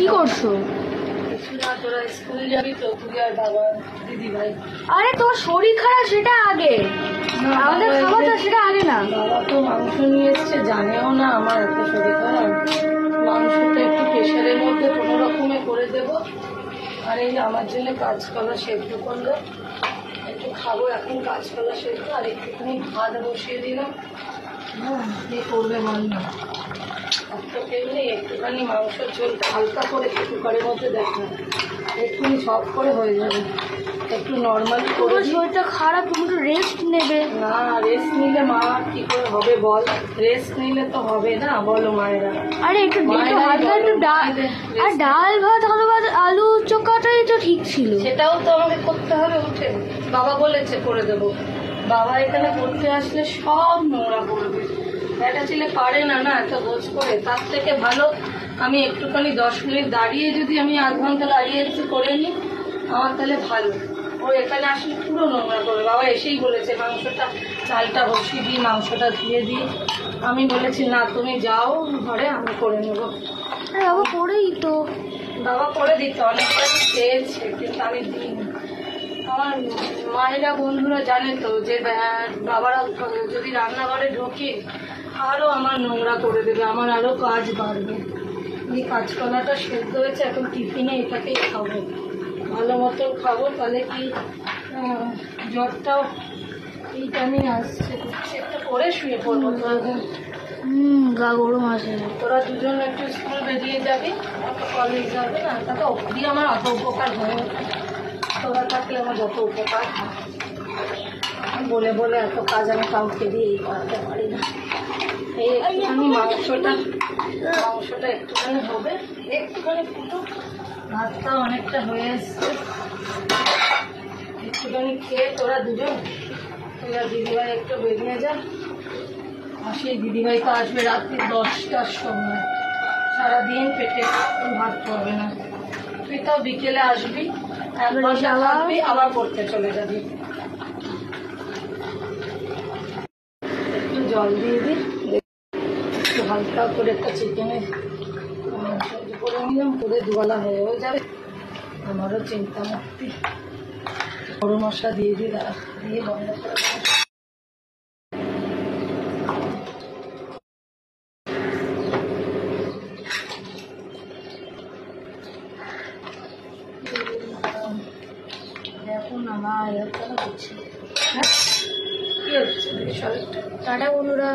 কি করছো? তোরা স্কুল যাবি তো, তুই আর বাবা দিদি ভাই। আরে তোর শরীর খারাপ সেটা আগে, আমাদের খাবারটা সেটা আগে না। বাবা তো মাংস নিয়ে এসছে, জানেও না আমার এত শরীর খারাপ। মাংসটা একটু প্রেশারের মধ্যে কোনো রকমে করে দেবো। আর এই আমার জন্য কাঁচকলা সেদ্ধ করলো, একটু খাবো এখন কাঁচকলা সেদ্ধ। আর একটুখানি ভাত বসিয়ে দিলাম। হ্যাঁ, কে করবে বল না, তো কেউ নেই। একটুখানি মাংসের ঝোলটা হালকা করে কুকারের মধ্যে দেখা, একটুখানি সব করে হয়ে যাবে। একটু নর্মাল করে। শরীরটা খারাপ, তুমি একটু রেস্ট নেবে। না, রেস্ট নিলে মা কি করে হবে বল? রেস্ট নিলে তো হবে না, বলো মায়েরা। আরে একটু হালকা একটু ডাল, আর ডাল ভাত আলু চোখাটাই তো ঠিক ছিল। সেটাও তো আমাকে করতে হবে উঠে। বাবা বলেছে করে দেবো। বাবা এখানে পড়তে আসলে সব নোংরা করবে। একটা ছেলে পারে না না এত বোঝ করে। তার থেকে ভালো আমি একটুখানি 10 মিনিট দাঁড়িয়ে, যদি আমি আধ ঘন্টা দাঁড়িয়ে একটু করে নিই, আমার তাহলে ভালো। ও এখানে আসলে পুরো নোংরা করবে। বাবা এসেই বলেছে মাংসটা, চালটা বসিয়ে দিই, মাংসটা ধুয়ে দিই। আমি বলেছি না, তুমি যাও ঘরে, আমি করে নেবো। আরে বাবা করেই তো। বাবা করে দিত, অনেকটা চেয়েছে, কিন্তু আমি দিইনি। আমার মায়েরা বন্ধুরা জানে তো যে বাবারা যদি রান্নাঘরে ঢোকে আরও আমার নোংরা করে দেবে, আমার আরও কাজ বাড়বে। এই কাঁচকলাটা সেদ্ধ হয়েছে, এখন টিফিনে এটাকেই খাবো, ভালো মতো খাবো। তাহলে কি জ্বরটাও এই টাইমে আসছে, একটা করে শুয়ে পড়বো। গা গরম আছে। তোরা দুজন একটু স্কুল বেরিয়ে যাবি, কলেজ যাবে না, তাতে অবধি আমার অত উপকার হয়ে ওঠে। তোরা থাকলে আমার যত উপকার হয়। বলে বলে এত কাজ আমি কাউকে দিয়েই করাতে পারি না। এই একটুখানি মাংসটা একটুখানি হবে, একটুখানি ফুটো। ভাতটা অনেকটা হয়ে এসছে, একটুখানি খেয়ে তোরা দুজন, তোরা দিদিভাই একটু বেরিয়ে যা। আর সেই দিদিভাই তো আসবে রাত্রি 10টার সময়। সারাদিন পেটে ভাত করবে না। তুই তাও বিকেলে আসবি, একবার খাবি, আবার পড়তে চলে যাবি। একটু জল দিয়ে দিই, একটু হালকা করে একটা চিকেনে করে নিলাম, করে দুবেলা হয়েও যাবে। আমারও চিন্তা মুক্তি। গরম মশলা দিয়ে দিই, দিয়ে বন্ধ করে আমার কি হচ্ছে শরীরটা? টাটা বন্ধুরা।